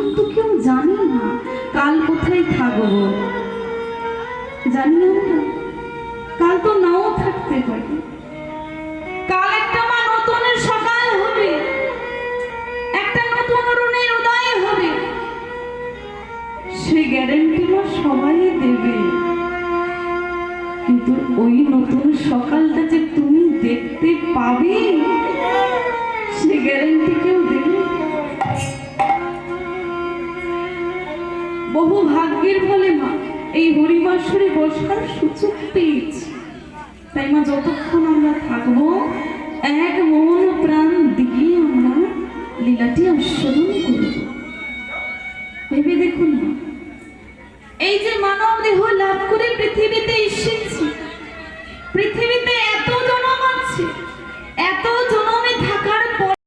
কিন্তু কেউ জানি না কাল কোথায় থাকবো। জানি না কাল তো নাও থাকতে পারে। কাল একটা মা নতুনের সকাল হবে, একটা নতুন অরুণের উদয় হবে, সে গ্যারান্টি মা সবাই দেবে। কিন্তু ওই নতুন সকালটা যে তুমি দেখতে পাবে সে গ্যারান্টি কেউ দেবে? বহু ভাগ্যের ফলে মা এই হরিবাসরে বসার সুযোগ পেয়েছি। তাই মা যতক্ষণ আমরা থাকবো এক মন প্রাণ দিয়ে আমরা লীলাটি আস্বাদন করব।